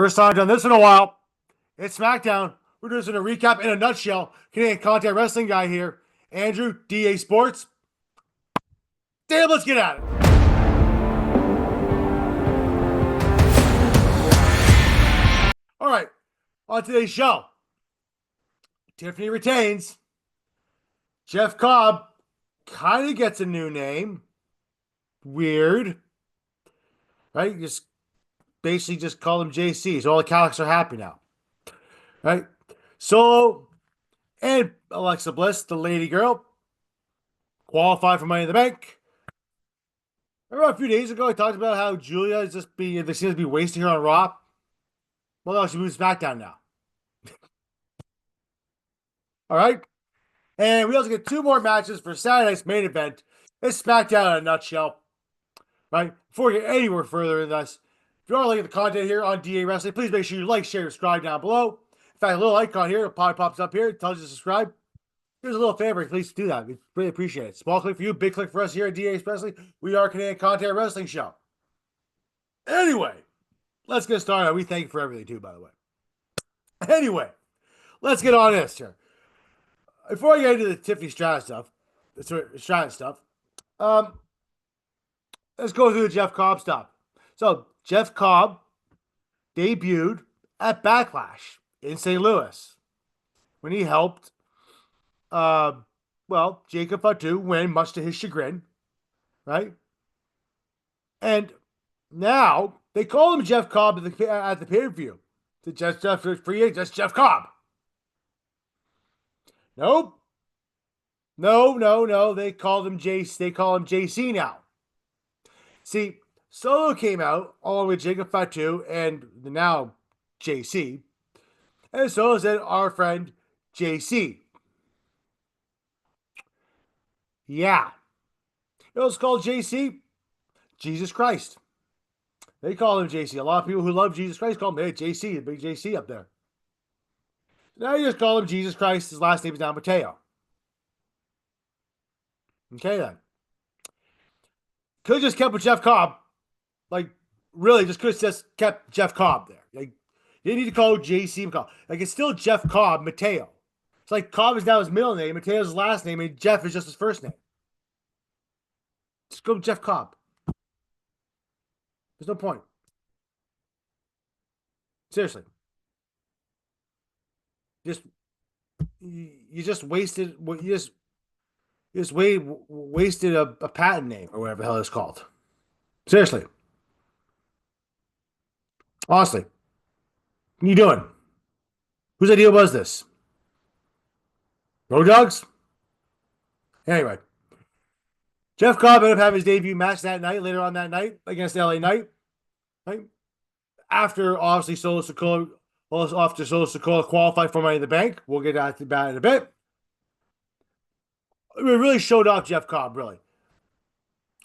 First time I've done this in a while. It's Smackdown. We're doing a recap in a nutshell. Canadian content wrestling guy here. Andrew, DA Sports. Damn, let's get at it. All right, on today's show, Tiffany retains. Jeff Cobb kind of gets a new name. Weird. Right? Just basically just call him JC. So all the Catholics are happy now. Right? Solo and Alexa Bliss, the lady girl, qualified for Money in the Bank. Remember a few days ago I talked about how Giulia is just they seem to be wasting her on Raw. Well, no, she moves Smackdown now. All right. And we also get two more matches for Saturday's main event. It's Smackdown in a nutshell. Right? Before we get anywhere further in this, if you want to look at the content here on DA Wrestling, please make sure you like, share, subscribe down below. In fact, a little icon here, pops up here, it tells you to subscribe. Here's a little favor, please do that. We really appreciate it. Small click for you, big click for us here at DA Wrestling. We are a Canadian content wrestling show. Anyway, let's get started. We thank you for everything too, by the way. Anyway, let's get on this here. Before I get into the Tiffany Stratton stuff, let's go through the Jeff Cobb stuff. So, Jeff Cobb debuted at Backlash in St. Louis when he helped, Jacob Fatu win, much to his chagrin, right? And now they call him Jeff Cobb at the pay-per-view. Just Jeff Cobb. Nope. No. They call him JC now. See, Solo came out along with Jacob Fatu and now JC. And Solo said, our friend JC. Yeah. You know what's called JC? Jesus Christ. They call him JC. A lot of people who love Jesus Christ call him, hey, JC, the big JC up there. Now you just call him Jesus Christ. His last name is now Mateo. Okay, then. Could have just kept with Jeff Cobb. Really, just could have just kept Jeff Cobb there. You didn't need to call JC Cobb. It's still Jeff Cobb, Mateo. It's like Cobb is now his middle name, Mateo's his last name, and Jeff is just his first name. Just go with Jeff Cobb. There's no point. Seriously. You just wasted wasted a patent name or whatever the hell it's called. Seriously. Honestly. What are you doing? Whose idea was this? Road Dogs? Anyway. Jeff Cobb ended up having his debut match that night, later on that night, against LA Knight. Right? After, obviously, Solo Sikoa qualified for Money in the Bank. We'll get to that in a bit. We really showed off Jeff Cobb, really.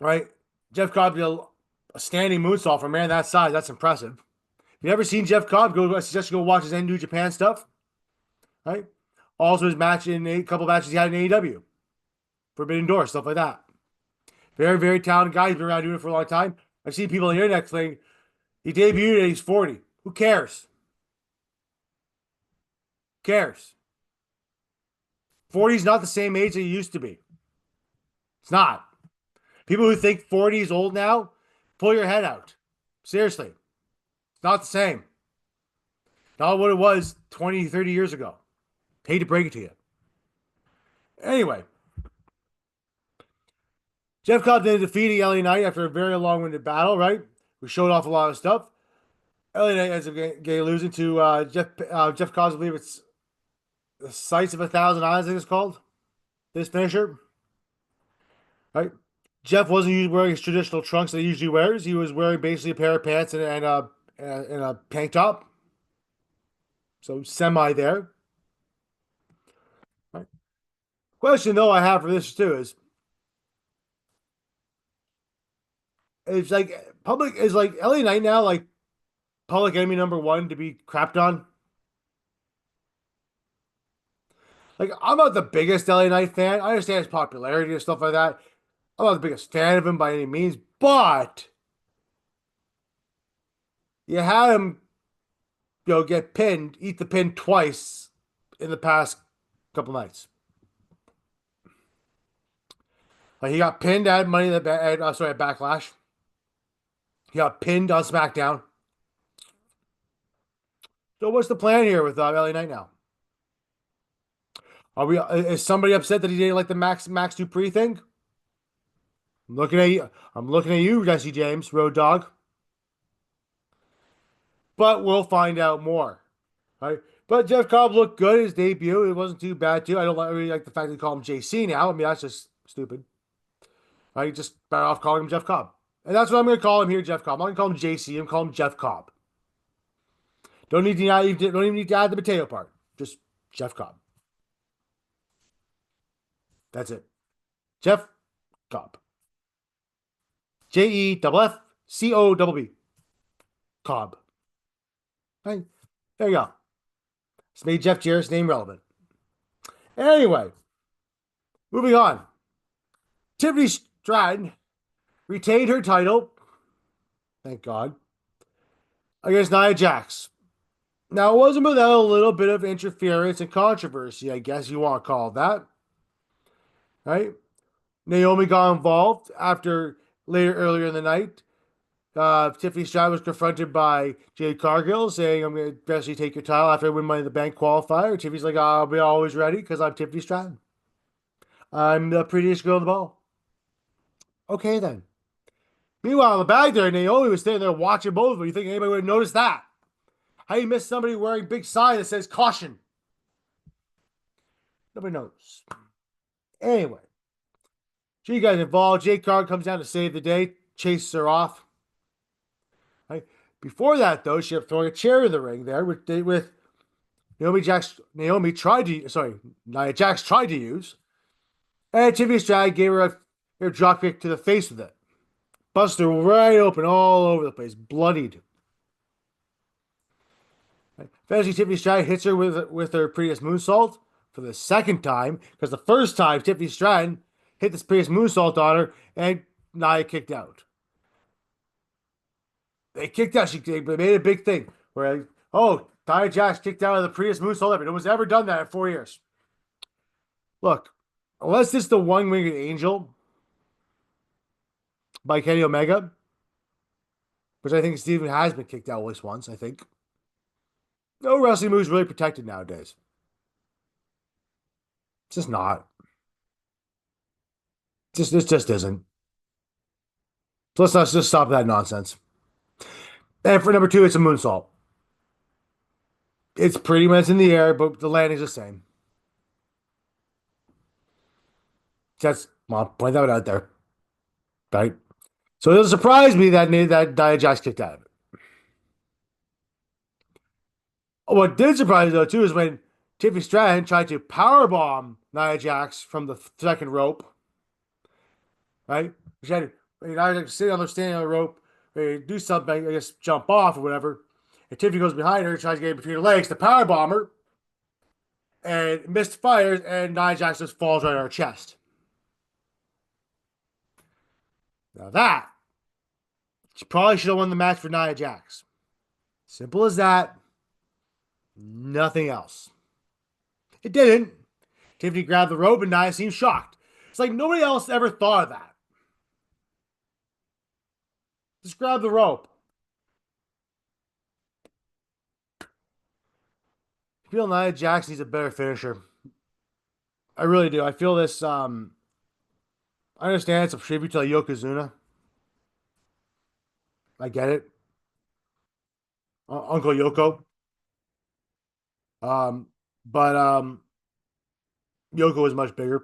Right? Jeff Cobb did a standing moonsault for a man that size. That's impressive. If you've never seen Jeff Cobb, I suggest you go watch his New Japan stuff. Right? Also, his match in a couple matches he had in AEW. Forbidden Door, stuff like that. Very, very talented guy. He's been around doing it for a long time. I've seen people on the internet saying he debuted and he's 40. Who cares? Who cares? 40 is not the same age that he used to be. It's not. People who think 40 is old now, pull your head out. Seriously. It's not the same. Not what it was 20, 30 years ago. Hate to break it to you. Anyway. Jeff Cobb then defeated LA Knight after a very long-winded battle, right? We showed off a lot of stuff. LA Knight ends up losing to Jeff Cobb, I believe it's the Sights of 1,000 Eyes, I think it's called. This finisher. Right? Jeff wasn't wearing his traditional trunks that he usually wears. He was wearing basically a pair of pants and a tank top. So semi there. Right? Question though I have for this too is LA Knight now public enemy number one to be crapped on? I'm not the biggest LA Knight fan. I understand his popularity and stuff like that. I'm not the biggest fan of him by any means, but you had him get pinned, eat the pin twice in the past couple nights. Like he got pinned at Money at Backlash. He got pinned on SmackDown. So what's the plan here with LA Knight now? Are we? Is somebody upset that he didn't like the Max Dupree thing? I'm looking at you. I'm looking at you, Jesse James, Road Dog. But we'll find out more. Right? But Jeff Cobb looked good his debut. It wasn't too bad too. I don't really like the fact they call him JC now. I mean that's just stupid. Right? Just better off calling him Jeff Cobb. And that's what I'm going to call him here, Jeff Cobb. I'm not going to call him JC. I'm going to call him Jeff Cobb. Don't even need to add the potato part. Just Jeff Cobb. That's it. Jeff Cobb. JEFFCOBB. Cobb. Right? There you go. It's made Jeff Jarrett's name relevant. Anyway, moving on. Tiffany Stratton retained her title. Thank God. Against Nia Jax. Now, it wasn't without a little bit of interference and controversy, I guess you want to call it that. Right? Naomi got involved earlier in the night. Tiffany Stratton was confronted by Jade Cargill saying, I'm going to eventually take your title after I win Money in the Bank qualifier. Tiffany's like, I'll be always ready because I'm Tiffany Stratton. I'm the prettiest girl in the ball. Okay, then. Meanwhile, in the back there, Naomi was standing there watching both of them. You think anybody would have noticed that? How you miss somebody wearing a big sign that says caution? Nobody knows. Anyway. She got involved. Jade Cargill comes down to save the day, chases her off. Right? Before that, though, she kept throwing a chair in the ring there with Nia Jax tried to use. And Tiffany Stratton gave her a drop kick to the face with it. Busted her right open all over the place, bloodied. Right? Eventually, Tiffany Stratton hits her with her previous moonsault for the second time, because the first time Tiffany Stratton hit this previous moonsault on her, and Nia kicked out. They kicked out. They made a big thing where, Nia Jax kicked out of the previous moonsault ever. No one's ever done that in 4 years. Look, unless it's the one-winged angel by Kenny Omega, which I think Steven has been kicked out at least once, I think. No wrestling moves really protected nowadays. It's just not. This just isn't. So let's just stop that nonsense. And for number 2, it's a moonsault. It's pretty when it's in the air, but the landing's the same. I'll point that out there. Right? So it doesn't surprise me that Nia Jax kicked out of it. What did surprise me, though, too, is when Tiffany Stratton tried to powerbomb Nia Jax from the second rope. Right? She had to sit on standing on the rope, do something, I guess jump off or whatever. And Tiffany goes behind her, tries to get in between her legs to powerbomb her, and misfires, and Nia Jax just falls right on her chest. Now that, she probably should have won the match for Nia Jax. Simple as that. Nothing else. It didn't. Tiffany grabbed the rope and Nia seemed shocked. It's like nobody else ever thought of that. Just grab the rope. I feel Nia Jax needs a better finisher. I really do. I feel this. I understand it's a tribute to Yokozuna. I get it. Uncle Yoko. But Yoko was much bigger.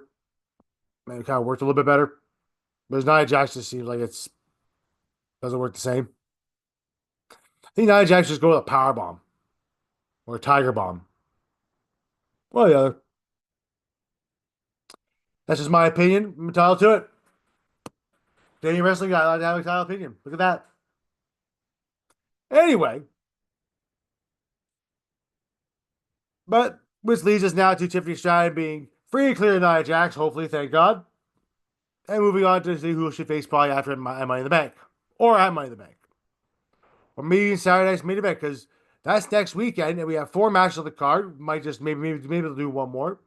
And it kind of worked a little bit better. But Nia Jax just seems like doesn't work the same. I think Nia Jax just go with a power bomb. Or a tiger bomb. One or the other. That's just my opinion. I'm entitled to it. Danny wrestling guy, I like to have a entitled opinion. Look at that. Anyway. But which leads us now to Tiffany Stratton being free and clear of Nia Jax, hopefully, thank God. And moving on to see who she face probably after Money in the Bank. Or at Money in the Bank. Or maybe Saturday night's main event, because That's next weekend, and we have 4 matches on the card. Might just maybe they'll do one more.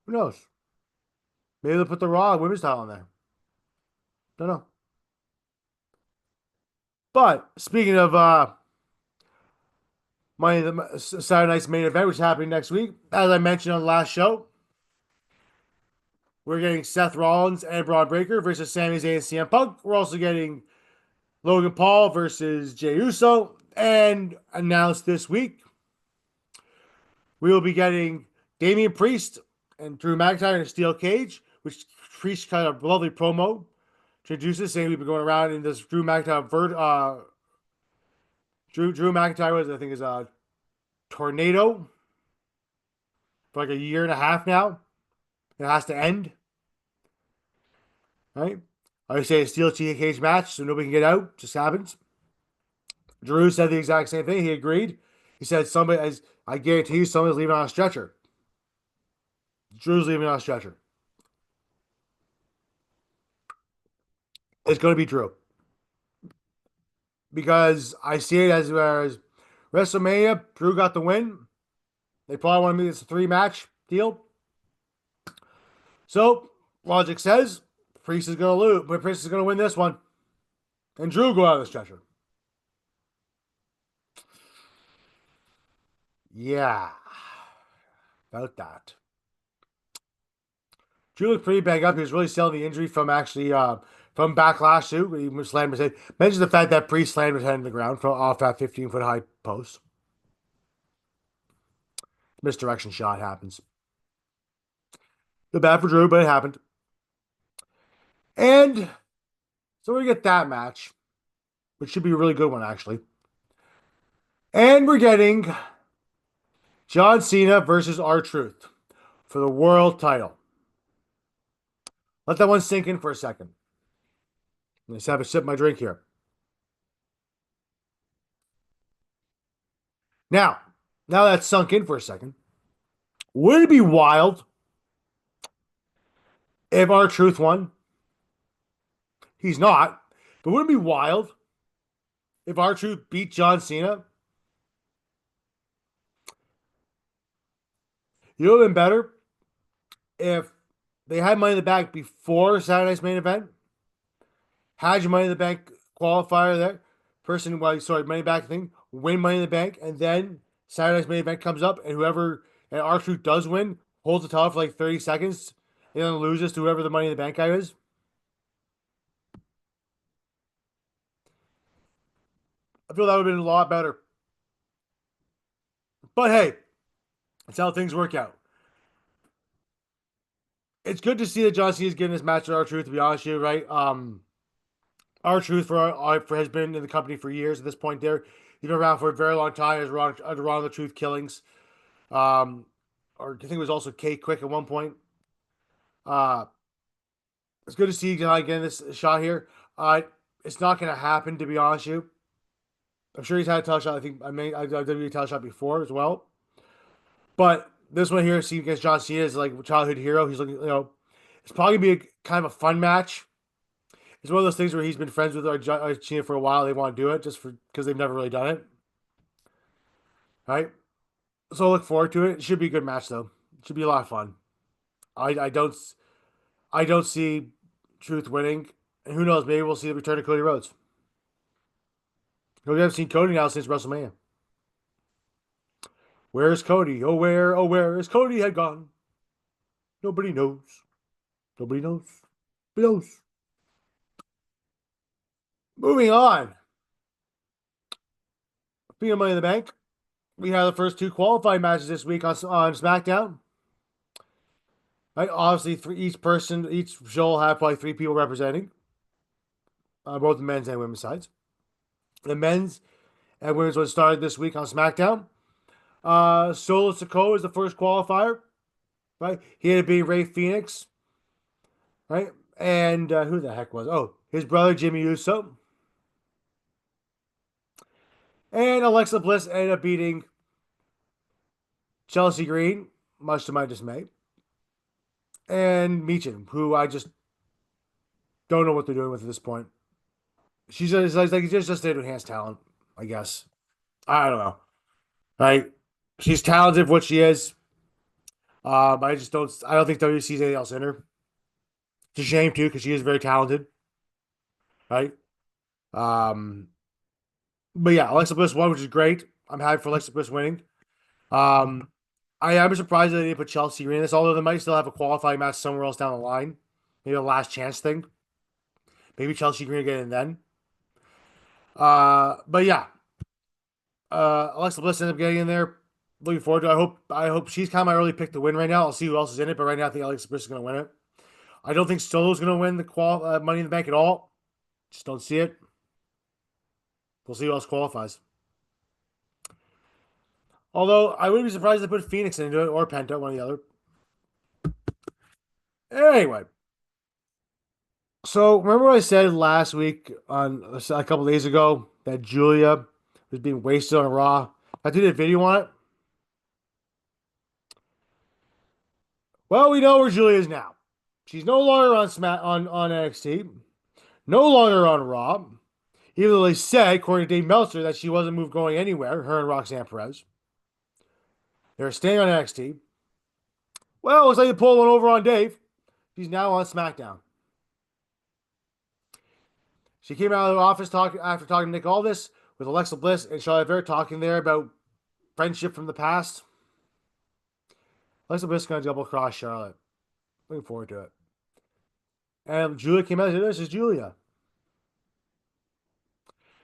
Who knows? Maybe they'll put the Raw women's title on there. Don't know. But speaking of Saturday night's main event, which is happening next week, as I mentioned on the last show, we're getting Seth Rollins and Braun Breaker versus Sami Zayn and CM Punk. We're also getting Logan Paul versus Jey Uso. And announced this week, we will be getting Damian Priest and Drew McIntyre in a steel cage, which Priest kind of lovely promo to introduce us, saying we've been going around in this Drew McIntyre Drew McIntyre was, I think, is a tornado for like a year and a half now. It has to end. Right? I say a steel cage match, so nobody can get out. Just happens. Drew said the exact same thing. He agreed. He said, I guarantee you somebody's leaving on a stretcher. Drew's leaving on a stretcher. It's going to be Drew. Because I see it as WrestleMania, Drew got the win. They probably want to make this a 3-match deal. So, logic says Priest is going to lose, but Priest is going to win this one. And Drew go out of the stretcher. Yeah. About that. Drew looked pretty banged up. He was really selling the injury from actually from Backlash too. He slammed his head. Mentions the fact that Priest slammed his head in the ground from off that 15-foot high post. Misdirection shot happens. Feel bad for Drew, but it happened. And so we get that match, which should be a really good one, actually. And we're getting John Cena versus R-Truth for the world title. Let that one sink in for a second. Let's have a sip of my drink here. Now that's sunk in for a second, would it be wild if R-Truth won? He's not. But wouldn't it be wild if R-Truth beat John Cena? You know what would have been better? If they had Money in the Bank before Saturday night's main event, had your Money in the Bank qualifier there, Money in the Bank thing, win Money in the Bank, and then Saturday night's main event comes up, and R-Truth does win, holds the title for like 30 seconds, and then loses to whoever the Money in the Bank guy is. I feel that would have been a lot better. But hey, that's how things work out. It's good to see that John Cena is getting this match with R-Truth, to be honest with you, right? R-Truth has been in the company for years at this point there. He's been around for a very long time as Ron of the Truth Killings. Or I think it was also K-Quick at one point. It's good to see John getting this shot here. It's not going to happen, to be honest with you. I'm sure he's had a title shot. I've WWE title shot before as well. But this one here, see against John Cena is like childhood hero. He's looking, it's probably gonna be kind of a fun match. It's one of those things where he's been friends with Cena for a while. They want to do it just because they've never really done it, right? So I look forward to it. It should be a good match though. It should be a lot of fun. I don't see Truth winning, and who knows? Maybe we'll see the return of Cody Rhodes. We haven't seen Cody now since WrestleMania. Where's Cody? Oh, where is Cody had gone? Nobody knows. Nobody knows. Nobody knows. Moving on. Speaking of Money in the Bank, we have the first 2 qualifying matches this week on SmackDown. Right? Obviously, each show will have probably 3 people representing. Both the men's and women's sides. The men's and women's one started this week on SmackDown. Solo Sikoa is the first qualifier, right? He had to be Rey Fenix, right? And who the heck was? Oh, his brother Jimmy Uso. And Alexa Bliss ended up beating Chelsea Green, much to my dismay. And Michin, who I just don't know what they're doing with at this point. She's just there to enhance talent, I guess. I don't know. Right? She's talented for what she is. I just don't. I don't think WWE sees anything else in her. It's a shame too, because she is very talented. Right? Um, but yeah, Alexa Bliss won, which is great. I'm happy for Alexa Bliss winning. Um, I am surprised that they didn't put Chelsea in this, although they might still have a qualifying match somewhere else down the line. Maybe a last chance thing. Maybe Chelsea Green again and then. But yeah, Alexa Bliss ended up getting in there. Looking forward to it. I hope she's kind of my early pick to win right now. I'll see who else is in it, but right now I think Alexa Bliss is going to win it. I don't think Solo's going to win the Money in the Bank at all. Just don't see it. We'll see who else qualifies. Although I wouldn't be surprised if they put Phoenix into it or Penta, one or the other. Anyway, so remember what I said last week on a couple days ago that Giulia was being wasted on Raw? I did a video on it. Well, we know where Giulia is now. She's no longer on NXT, no longer on Raw. Even though they said, according to Dave Meltzer, that she wasn't moved going anywhere, her and Roxanne Perez. They're staying on NXT. Well, it looks like you pulled one over on Dave. She's now on SmackDown. She came out of the office after talking to Nick Aldis with Alexa Bliss and Charlotte Flair talking there about friendship from the past. Alexa Bliss is going to double cross Charlotte. Looking forward to it. And Giulia came out and said, "This is Giulia."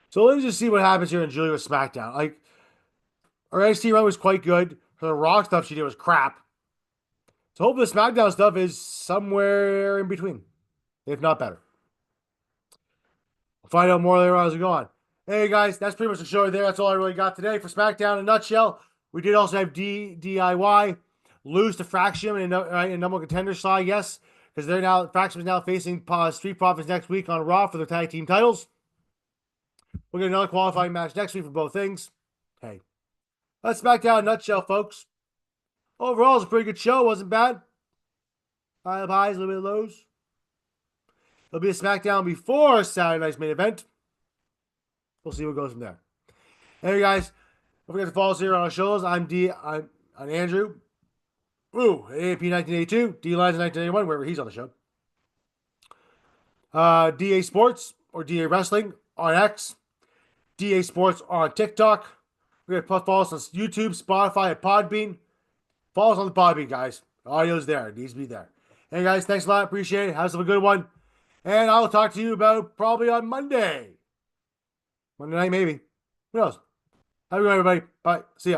So let's just see what happens here in Giulia with SmackDown. Like, her NXT run was quite good. Her Raw stuff she did was crap. So hopefully the SmackDown stuff is somewhere in between, if not better. We'll find out more later on as we go on. Hey guys, that's pretty much the show right there. That's all I really got today for SmackDown in a nutshell. We did also have DIY lose to Fraction in number one contender slot, yes, because they're now Fraction is now facing Street Profits next week on Raw for the tag team titles. We'll get another qualifying match next week for both things. Hey, that's SmackDown in a nutshell, folks. Overall, it was a pretty good show. Wasn't bad. High of highs, a little bit of lows. There'll be a SmackDown before Saturday night's main event. We'll see what goes from there. Anyway, guys, don't forget to follow us here on our shows. I'm Andrew. AAP 1982, D-Lines 1981, wherever he's on the show. DA Sports or DA Wrestling on X. DA Sports on TikTok. We're going to follow us on YouTube, Spotify, and Podbean. Follow us on the Podbean, guys. The audio's there. It needs to be there. Hey, guys, thanks a lot. Appreciate it. Have yourself a good one. And I'll talk to you about probably on Monday. Monday night, maybe. Who knows? Have a good one, everybody. Bye. See ya.